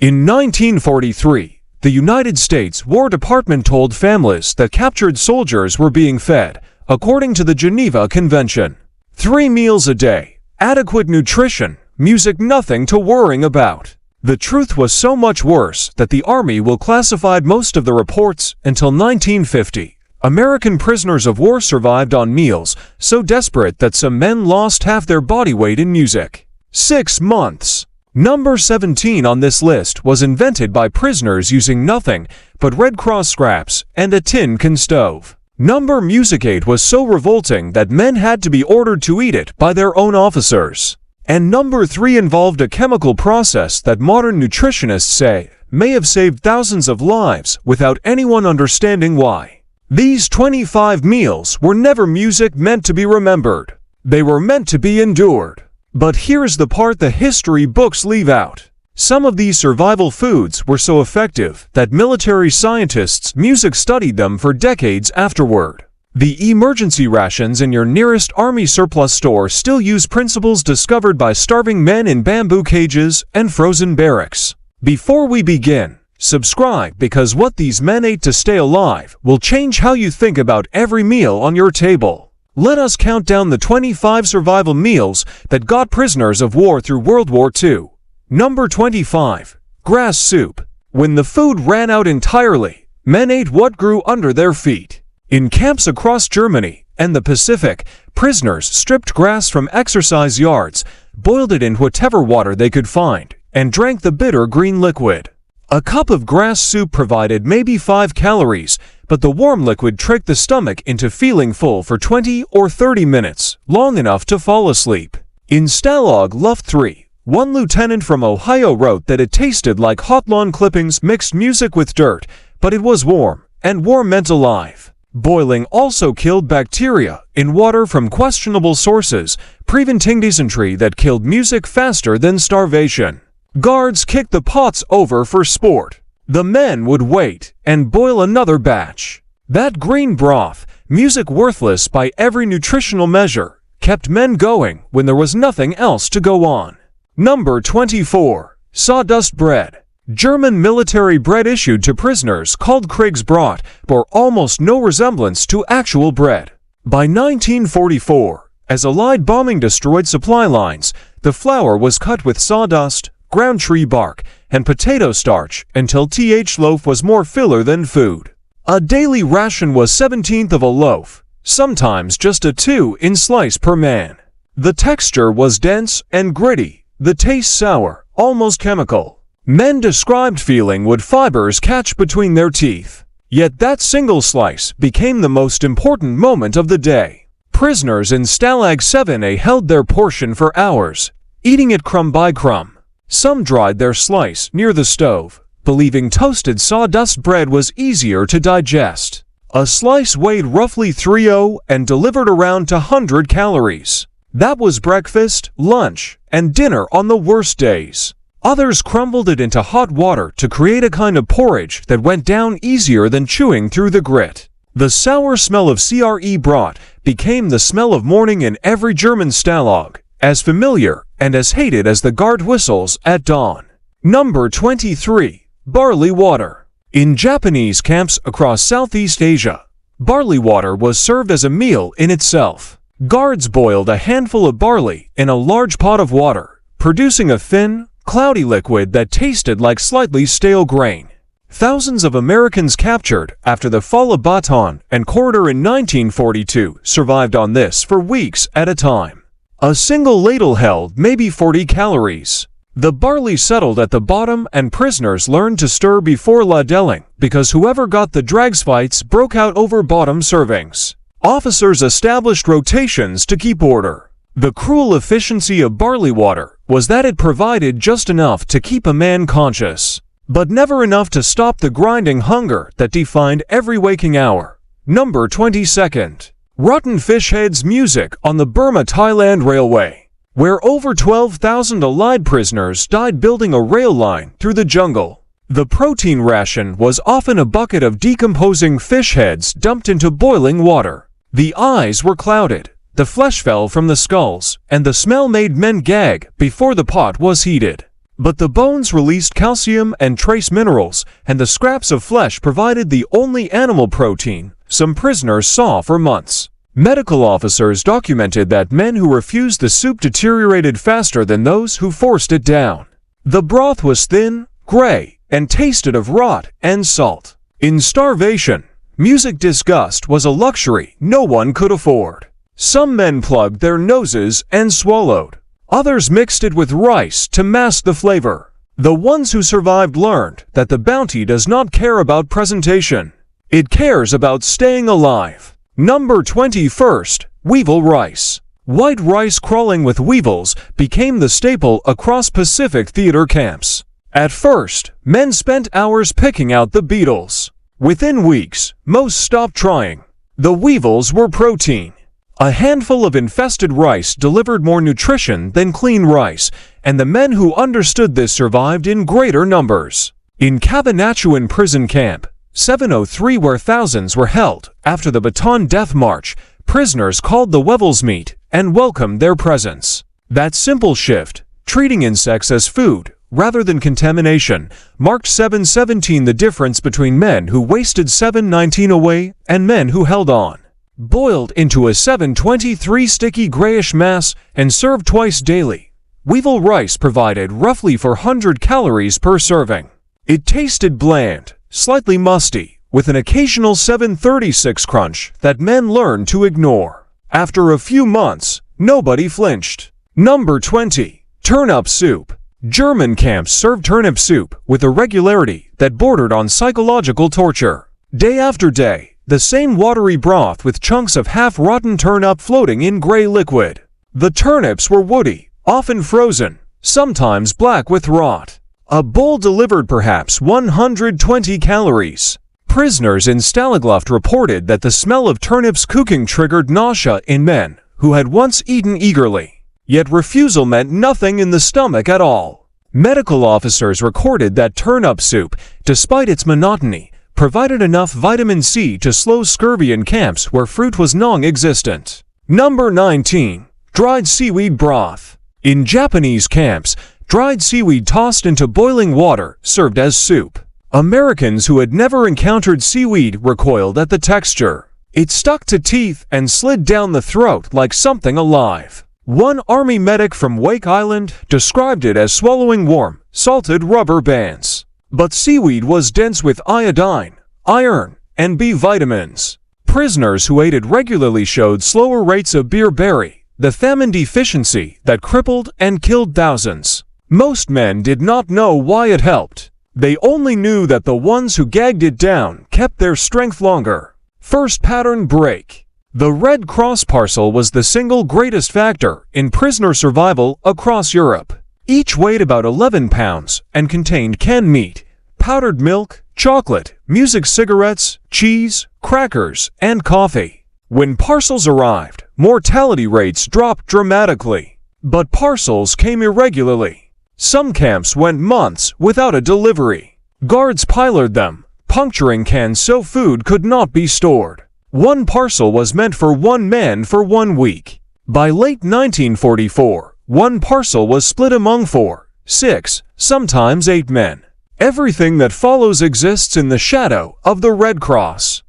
In 1943, the United States War Department told families that captured soldiers were being fed, according to the Geneva Convention, 3 meals a day, adequate nutrition, music, nothing to worrying about. The truth was so much worse that the Army will classified most of the reports until 1950. American prisoners of war survived on meals so desperate that some men lost half their body weight in music. 6 months. Number 17 on this list was invented by prisoners using nothing but Red Cross scraps and a tin can stove. Number Music 8 was so revolting that men had to be ordered to eat it by their own officers. And number 3 involved a chemical process that modern nutritionists say may have saved thousands of lives without anyone understanding why. These 25 meals were never music meant to be remembered. They were meant to be endured. But here's the part the history books leave out. Some of these survival foods were so effective that military scientists' music studied them for decades afterward. The emergency rations in your nearest army surplus store still use principles discovered by starving men in bamboo cages and frozen barracks. Before we begin, subscribe because what these men ate to stay alive will change how you think about every meal on your table. Let us count down the 25 survival meals that got prisoners of war through World War II. Number 25. Grass soup. When the food ran out entirely, men ate what grew under their feet. In camps across Germany and the Pacific, prisoners stripped grass from exercise yards, boiled it in whatever water they could find, and drank the bitter green liquid. A cup of grass soup provided maybe 5 calories, but the warm liquid tricked the stomach into feeling full for 20 or 30 minutes, long enough to fall asleep. In Stalag Luft 3, one lieutenant from Ohio wrote that it tasted like hot lawn clippings mixed music with dirt, but it was warm, and warm meant alive. Boiling also killed bacteria in water from questionable sources, preventing dysentery that killed music faster than starvation. Guards kicked the pots over for sport. The men would wait and boil another batch. That green broth, music worthless by every nutritional measure, kept men going when there was nothing else to go on. Number 24. Sawdust bread. German military bread issued to prisoners called Kriegsbrot bore almost no resemblance to actual bread. By 1944, as Allied bombing destroyed supply lines, the flour was cut with sawdust, ground tree bark, and potato starch until th loaf was more filler than food. A daily ration was 1/17 of a loaf, sometimes just a 2-in slice per man. The texture was dense and gritty, the taste sour, almost chemical. Men described feeling wood fibers catch between their teeth. Yet that single slice became the most important moment of the day. Prisoners in Stalag 7A held their portion for hours, eating it crumb by crumb. Some dried their slice near the stove, believing toasted sawdust bread was easier to digest. A slice weighed roughly 3 and delivered around 100 calories. That was breakfast, lunch, and dinner on the worst days. Others crumbled it into hot water to create a kind of porridge that went down easier than chewing through the grit. The sour smell of Kriegsbrot became the smell of morning in every German stalag, as familiar and as hated as the guard whistles at dawn. Number 23. Barley water. In Japanese camps across Southeast Asia, barley water was served as a meal in itself. Guards boiled a handful of barley in a large pot of water, producing a thin, cloudy liquid that tasted like slightly stale grain. Thousands of Americans captured after the fall of Bataan and Corridor in 1942 survived on this for weeks at a time. A single ladle held maybe 40 calories. The barley settled at the bottom and prisoners learned to stir before ladelling because whoever got the drags fights broke out over bottom servings. Officers established rotations to keep order. The cruel efficiency of barley water was that it provided just enough to keep a man conscious, but never enough to stop the grinding hunger that defined every waking hour. Number 22. Rotten fish heads music on the Burma-Thailand Railway, where over 12,000 Allied prisoners died building a rail line through the jungle. The protein ration was often a bucket of decomposing fish heads dumped into boiling water. The eyes were clouded. The flesh fell from the skulls, and the smell made men gag before the pot was heated. But the bones released calcium and trace minerals, and the scraps of flesh provided the only animal protein some prisoners saw for months. Medical officers documented that men who refused the soup deteriorated faster than those who forced it down. The broth was thin, gray, and tasted of rot and salt. In starvation, music disgust was a luxury no one could afford. Some men plugged their noses and swallowed. Others mixed it with rice to mask the flavor. The ones who survived learned that the bounty does not care about presentation. It cares about staying alive. Number 21st, weevil rice. White rice crawling with weevils became the staple across Pacific theater camps. At first, men spent hours picking out the beetles. Within weeks, most stopped trying. The weevils were protein. A handful of infested rice delivered more nutrition than clean rice, and the men who understood this survived in greater numbers. In Cabanatuan prison camp, 703, where thousands were held after the Bataan Death March, prisoners called the weevils meat and welcomed their presence. That simple shift, treating insects as food rather than contamination, marked 717 the difference between men who wasted 719 away and men who held on. Boiled into a 723 sticky grayish mass and served twice daily, weevil rice provided roughly 400 calories per serving. It tasted bland, slightly musty, with an occasional 736 crunch that men learned to ignore. After a few months, nobody flinched. Number 20. Turnip soup. German camps served turnip soup with a regularity that bordered on psychological torture. Day after day, the same watery broth with chunks of half-rotten turnip floating in gray liquid. The turnips were woody, often frozen, sometimes black with rot. A bowl delivered perhaps 120 calories. Prisoners in Stalingrad reported that the smell of turnips cooking triggered nausea in men who had once eaten eagerly. Yet refusal meant nothing in the stomach at all. Medical officers recorded that turnip soup, despite its monotony, provided enough vitamin C to slow scurvy in camps where fruit was non-existent. Number 19. Dried seaweed broth. In Japanese camps, dried seaweed tossed into boiling water served as soup. Americans who had never encountered seaweed recoiled at the texture. It stuck to teeth and slid down the throat like something alive. One army medic from Wake Island described it as swallowing warm, salted rubber bands. But seaweed was dense with iodine, iron, and B vitamins. Prisoners who ate it regularly showed slower rates of beerberry, the famine deficiency that crippled and killed thousands. Most men did not know why it helped. They only knew that the ones who gagged it down kept their strength longer. First pattern break. The Red Cross parcel was the single greatest factor in prisoner survival across Europe. Each weighed about 11 pounds and contained canned meat, powdered milk, chocolate, music, cigarettes, cheese, crackers, and coffee. When parcels arrived, mortality rates dropped dramatically. But parcels came irregularly. Some camps went months without a delivery. Guards piloted them, puncturing cans so food could not be stored. One parcel was meant for one man for 1 week. By late 1944, one parcel was split among 4, 6, sometimes 8 men. Everything that follows exists in the shadow of the Red Cross.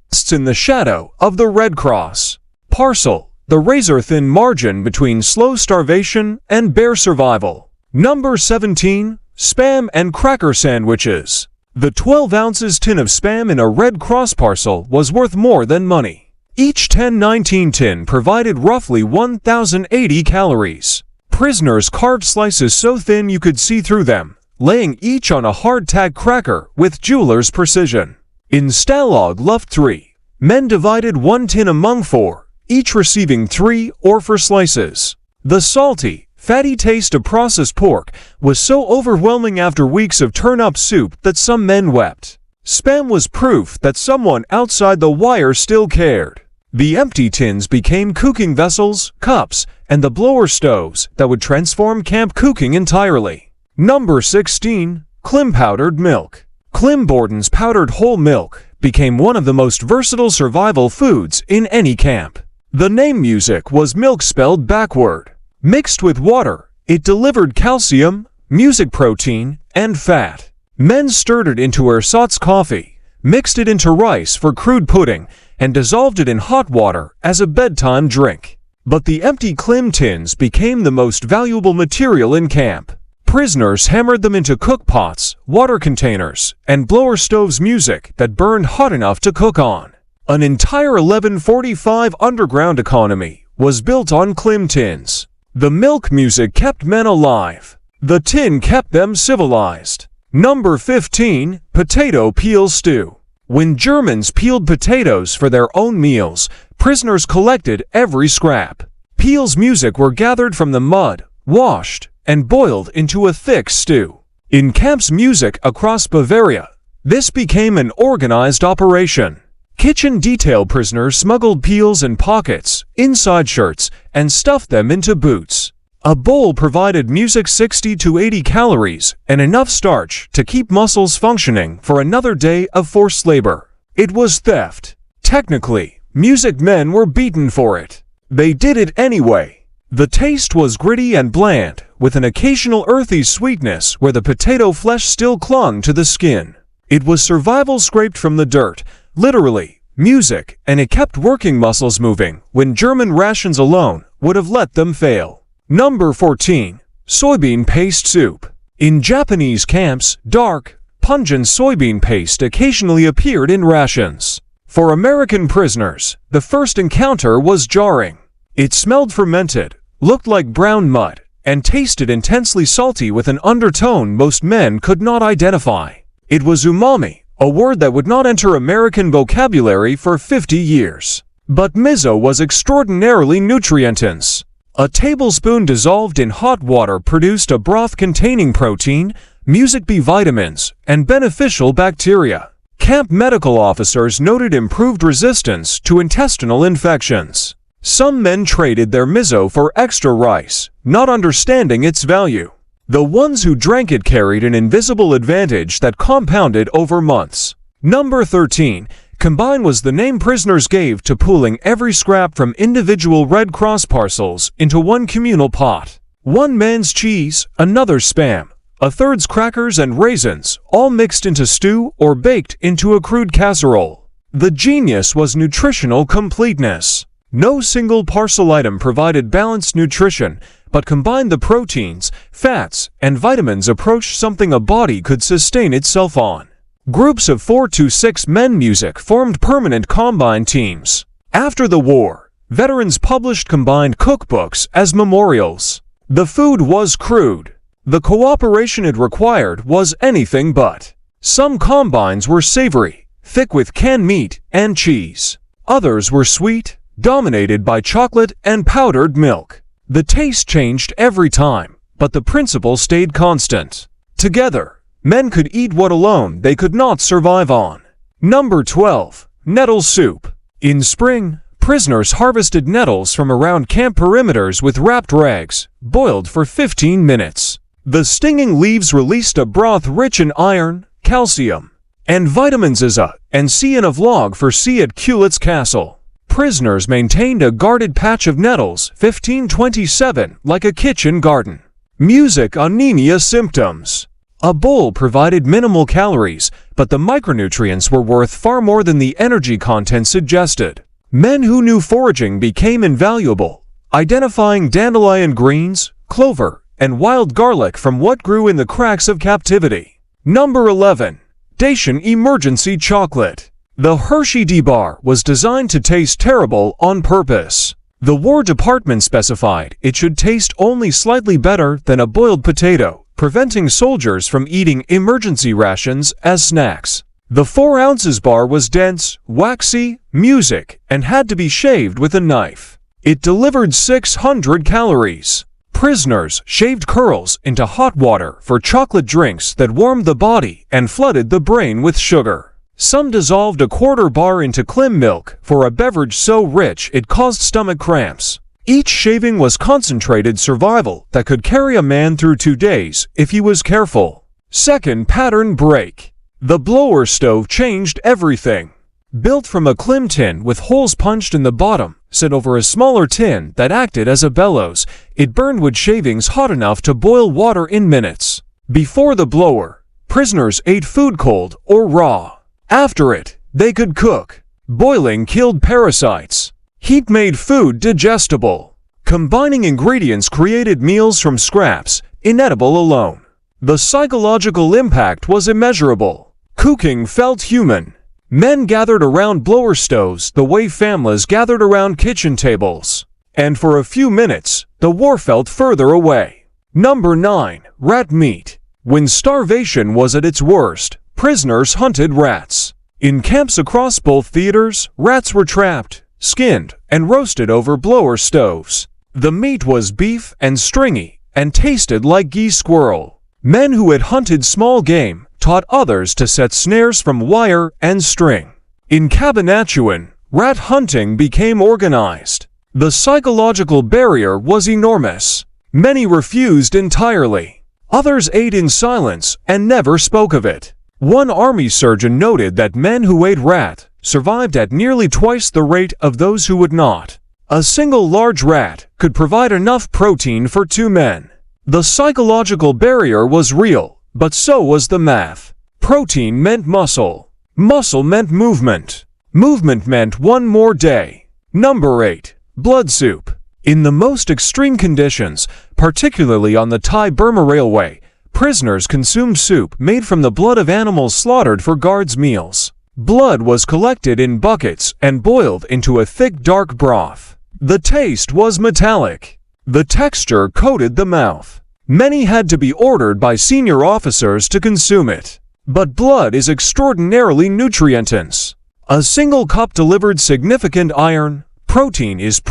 Parcel, the razor-thin margin between slow starvation and bare survival. Number 17. Spam and cracker sandwiches. The 12 ounces tin of Spam in a Red Cross parcel was worth more than money. Each 1019 tin provided roughly 1,080 calories. Prisoners carved slices so thin you could see through them, laying each on a hard-tack cracker with jeweler's precision. In Stalag Luft 3, men divided 1 tin among 4, each receiving 3 or 4 slices. The salty, fatty taste of processed pork was so overwhelming after weeks of turn-up soup that some men wept. Spam was proof that someone outside the wire still cared. The empty tins became cooking vessels, cups, and the blower stoves that would transform camp cooking entirely. Number 16. Klim powdered milk. Klim Borden's powdered whole milk became one of the most versatile survival foods in any camp. The name music was milk spelled backward. Mixed with water, it delivered calcium, music protein, and fat. Men stirred it into ersatz coffee, mixed it into rice for crude pudding, and dissolved it in hot water as a bedtime drink. But the empty clim tins became the most valuable material in camp. Prisoners hammered them into cook pots, water containers, and blower stoves music that burned hot enough to cook on. An entire 1145 underground economy was built on clim tins. The milk music kept men alive. The tin kept them civilized. Number 15. Potato peel stew. When Germans peeled potatoes for their own meals, prisoners collected every scrap. Peel's music were gathered from the mud, washed, and boiled into a thick stew. In camps music across Bavaria, this became an organized operation. Kitchen detail prisoners smuggled peels in pockets, inside shirts, and stuffed them into boots. A bowl provided music 60 to 80 calories and enough starch to keep muscles functioning for another day of forced labor. It was theft. Technically, music men were beaten for it. They did it anyway. The taste was gritty and bland, with an occasional earthy sweetness where the potato flesh still clung to the skin. It was survival scraped from the dirt, literally, music, and it kept working muscles moving when German rations alone would have let them fail. Number 14. Soybean paste soup. In Japanese camps, dark, pungent soybean paste occasionally appeared in rations. For American prisoners, the first encounter was jarring. It smelled fermented, looked like brown mud, and tasted intensely salty with an undertone most men could not identify. It was umami, a word that would not enter American vocabulary for 50 years. But miso was extraordinarily nutrient-dense. A tablespoon dissolved in hot water produced a broth containing protein, music B vitamins, and beneficial bacteria. Camp medical officers noted improved resistance to intestinal infections. Some men traded their miso for extra rice, not understanding its value. The ones who drank it carried an invisible advantage that compounded over months. Number 13. Combine was the name prisoners gave to pooling every scrap from individual Red Cross parcels into one communal pot. One man's cheese, another's Spam, a third's crackers and raisins, all mixed into stew or baked into a crude casserole. The genius was nutritional completeness. No single parcel item provided balanced nutrition, but combined the proteins, fats, and vitamins approached something a body could sustain itself on. Groups of 4 to 6 men music formed permanent combine teams. After the war, veterans published combined cookbooks as memorials. The food was crude. The cooperation it required was anything but. Some combines were savory, thick with canned meat and cheese. Others were sweet, dominated by chocolate and powdered milk. The taste changed every time, but the principle stayed constant. Together, men could eat what alone they could not survive on. Number 12. Nettle soup. In spring, prisoners harvested nettles from around camp perimeters with wrapped rags, boiled for 15 minutes. The stinging leaves released a broth rich in iron, calcium, and vitamins A and C in a vlog for C at Culet's Castle. Prisoners maintained a guarded patch of nettles 1527 like a kitchen garden. Music anemia symptoms. A bowl provided minimal calories, but the micronutrients were worth far more than the energy content suggested. Men who knew foraging became invaluable, identifying dandelion greens, clover, and wild garlic from what grew in the cracks of captivity. Number 11. Dacian emergency chocolate. The Hershey D-Bar was designed to taste terrible on purpose. The War Department specified it should taste only slightly better than a boiled potato, preventing soldiers from eating emergency rations as snacks. The 4 ounces bar was dense, waxy, music, and had to be shaved with a knife. It delivered 600 calories. Prisoners shaved curls into hot water for chocolate drinks that warmed the body and flooded the brain with sugar. Some dissolved a quarter bar into clim milk for a beverage so rich it caused stomach cramps. Each shaving was concentrated survival that could carry a man through 2 days if he was careful. Second pattern break. The blower stove changed everything. Built from a clim tin with holes punched in the bottom set over a smaller tin that acted as a bellows. It burned wood shavings hot enough to boil water in minutes. Before the blower, prisoners ate food cold or raw. After it, they could cook. Boiling killed parasites. Heat made food digestible. Combining ingredients created meals from scraps, inedible alone. The psychological impact was immeasurable. Cooking felt human. Men gathered around blower stoves the way families gathered around kitchen tables. And for a few minutes, the war felt further away. Number 9. Rat meat. When starvation was at its worst, prisoners hunted rats. In camps across both theaters, rats were trapped, skinned, and roasted over blower stoves. The meat was beef and stringy, and tasted like geese squirrel. Men who had hunted small game taught others to set snares from wire and string. In Cabanatuan, rat hunting became organized. The psychological barrier was enormous. Many refused entirely. Others ate in silence and never spoke of it. One army surgeon noted that men who ate rat survived at nearly twice the rate of those who would not. A single large rat could provide enough protein for 2 men. The psychological barrier was real, but so was the math. Protein meant muscle. Muscle meant movement. Movement meant one more day. Number 8. Blood soup. In the most extreme conditions, particularly on the Thai-Burma Railway, prisoners consumed soup made from the blood of animals slaughtered for guards' meals. Blood was collected in buckets and boiled into a thick dark broth. The taste was metallic. The texture coated the mouth. Many had to be ordered by senior officers to consume it. But blood is extraordinarily nutrient-dense. A single cup delivered significant iron, protein is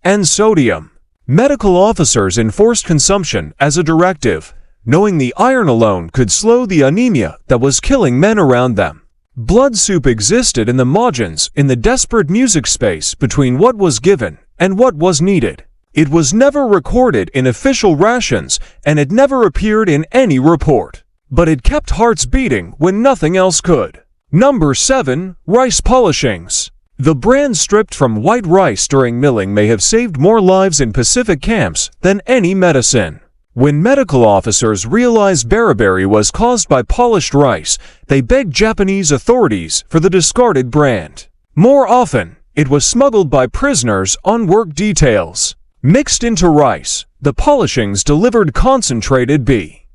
and sodium. Medical officers enforced consumption as a directive, knowing the iron alone could slow the anemia that was killing men around them. Blood soup existed in the margins in the desperate music space between what was given and what was needed. It was never recorded in official rations, and it never appeared in any report. But it kept hearts beating when nothing else could. Number 7. Rice polishings. The bran stripped from white rice during milling may have saved more lives in Pacific camps than any medicine. When medical officers realized beriberi was caused by polished rice, they begged Japanese authorities for the discarded brand. More often, it was smuggled by prisoners on work details. Mixed into rice, the polishings delivered concentrated B.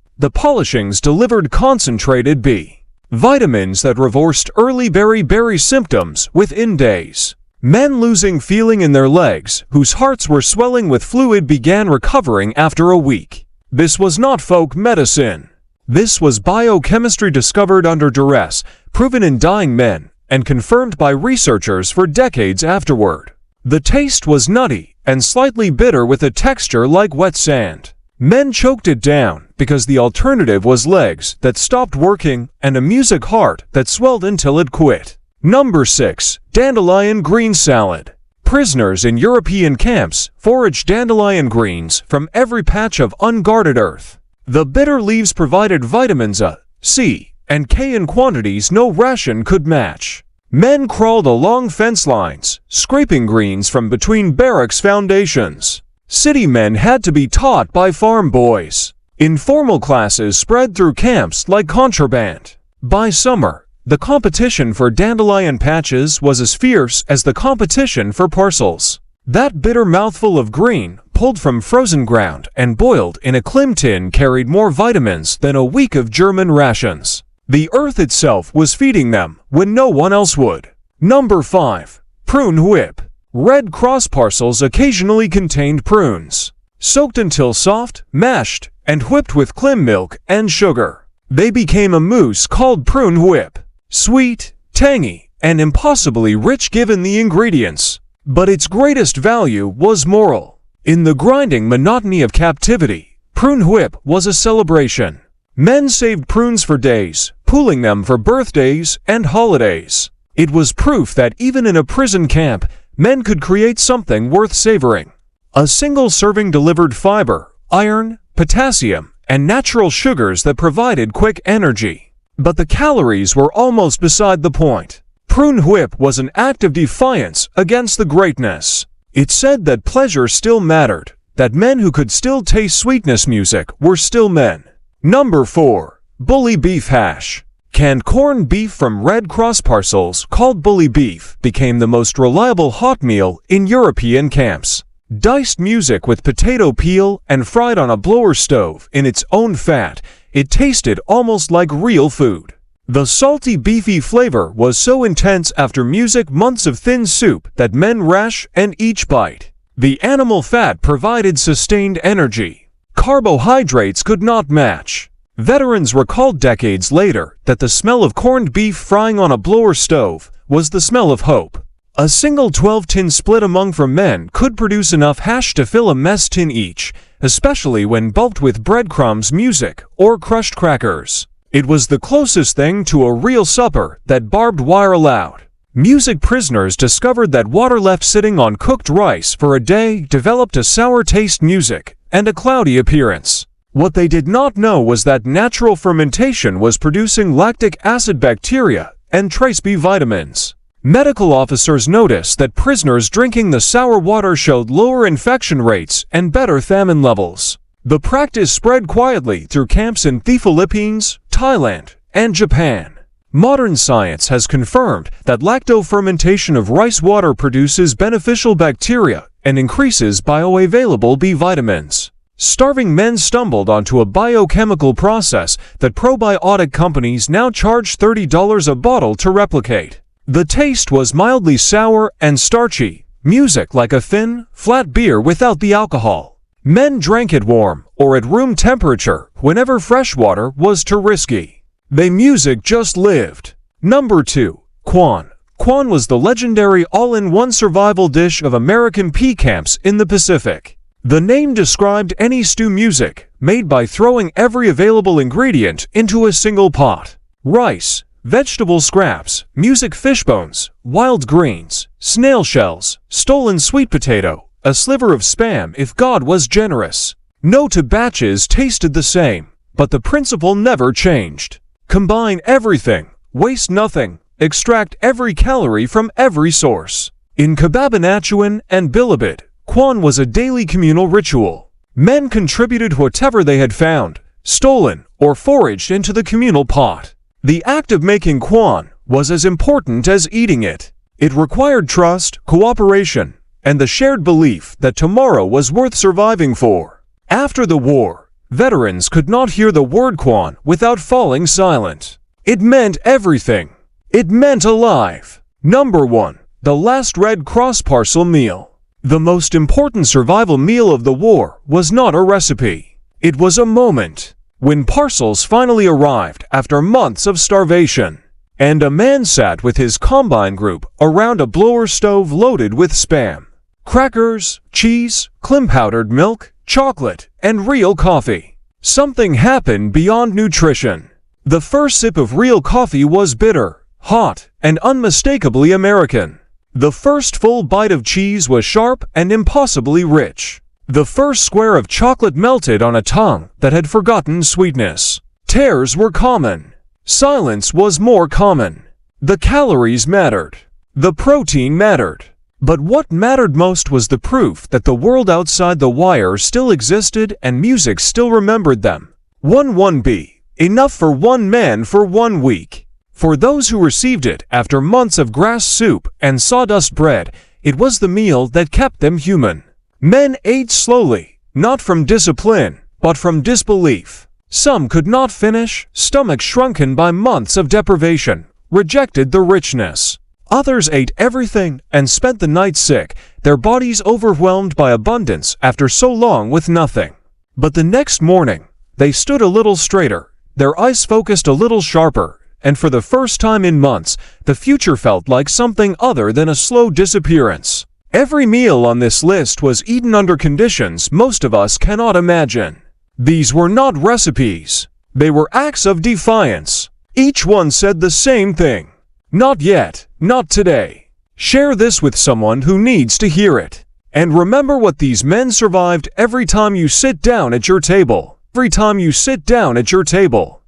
Vitamins that reversed early beriberi symptoms within days. Men losing feeling in their legs, whose hearts were swelling with fluid, began recovering after a week. This was not folk medicine. This was biochemistry discovered under duress, proven in dying men, and confirmed by researchers for decades afterward. The taste was nutty and slightly bitter with a texture like wet sand. Men choked it down because the alternative was legs that stopped working and a music heart that swelled until it quit. Number 6. Dandelion green salad. Prisoners in European camps foraged dandelion greens from every patch of unguarded earth. The bitter leaves provided vitamins A, C, and K in quantities no ration could match. Men crawled along fence lines, scraping greens from between barracks foundations. City men had to be taught by farm boys. Informal classes spread through camps like contraband. By summer, the competition for dandelion patches was as fierce as the competition for parcels. That bitter mouthful of green, pulled from frozen ground and boiled in a clim tin, carried more vitamins than a week of German rations. The earth itself was feeding them when no one else would. Number 5. Prune whip. Red Cross parcels occasionally contained prunes. Soaked until soft, mashed, and whipped with clim milk and sugar. They became a mousse called prune whip. Sweet, tangy, and impossibly rich given the ingredients. But its greatest value was moral. In the grinding monotony of captivity, prune whip was a celebration. Men saved prunes for days, pooling them for birthdays and holidays. It was proof that even in a prison camp, men could create something worth savoring. A single serving delivered fiber, iron, potassium, and natural sugars that provided quick energy. But the calories were almost beside the point. Prune whip was an act of defiance against the greatness. It said that pleasure still mattered, that men who could still taste sweetness music were still men. Number 4. Bully beef hash. Canned corned beef from Red Cross parcels, called bully beef, became the most reliable hot meal in European camps. Diced music with potato peel and fried on a blower stove in its own fat, it tasted almost like real food. The salty, beefy flavor was so intense after music, months of thin soup that men rash and each bite. The animal fat provided sustained energy. Carbohydrates could not match. Veterans recalled decades later that the smell of corned beef frying on a blower stove was the smell of hope. A single 12-tin split among from men could produce enough hash to fill a mess tin each, especially when bulked with breadcrumbs, music, or crushed crackers. It was the closest thing to a real supper that barbed wire allowed. Music prisoners discovered that water left sitting on cooked rice for a day developed a sour taste, music, and a cloudy appearance. What they did not know was that natural fermentation was producing lactic acid bacteria and trace B vitamins. Medical officers noticed that prisoners drinking the sour water showed lower infection rates and better famine levels. The practice spread quietly through camps in the Philippines, Thailand, and Japan. Modern science has confirmed that lacto-fermentation of rice water produces beneficial bacteria and increases bioavailable B vitamins. Starving men stumbled onto a biochemical process that probiotic companies now charge $30 a bottle to replicate. The taste was mildly sour and starchy, music like a thin, flat beer without the alcohol. Men drank it warm or at room temperature whenever fresh water was too risky. They music just lived. Number 2. Quan. Quan was the legendary all-in-one survival dish of American pea camps in the Pacific. The name described any stew music made by throwing every available ingredient into a single pot. Rice, vegetable scraps, music, fish bones, wild greens, snail shells, stolen sweet potato, a sliver of spam if God was generous. No two batches tasted the same, but the principle never changed. Combine everything, waste nothing, extract every calorie from every source. In Kababanachuan and Bilibid, Quan was a daily communal ritual. Men contributed whatever they had found, stolen, or foraged into the communal pot. The act of making Quan was as important as eating it. It required trust, cooperation, and the shared belief that tomorrow was worth surviving for. After the war, veterans could not hear the word Quan without falling silent. It meant everything. It meant alive. Number 1. The last Red Cross parcel meal. The most important survival meal of the war was not a recipe. It was a moment. When parcels finally arrived after months of starvation, and a man sat with his combine group around a blower stove loaded with spam, crackers, cheese, clim-powdered milk, chocolate, and real coffee. Something happened beyond nutrition. The first sip of real coffee was bitter, hot, and unmistakably American. The first full bite of cheese was sharp and impossibly rich. The first square of chocolate melted on a tongue that had forgotten sweetness. Tears were common. Silence was more common. The calories mattered. The protein mattered. But what mattered most was the proof that the world outside the wire still existed and music still remembered them. 1-1B. Enough for one man for 1 week. For those who received it after months of grass soup and sawdust bread, it was the meal that kept them human. Men ate slowly, not from discipline, but from disbelief. Some could not finish, stomachs shrunken by months of deprivation, rejected the richness. Others ate everything and spent the night sick, their bodies overwhelmed by abundance after so long with nothing. But the next morning, they stood a little straighter, their eyes focused a little sharper, and for the first time in months, the future felt like something other than a slow disappearance. Every meal on this list was eaten under conditions most of us cannot imagine. These were not recipes. They were acts of defiance. Each one said the same thing. Not yet, not today. Share this with someone who needs to hear it. And remember what these men survived every time you sit down at your table. Every time you sit down at your table.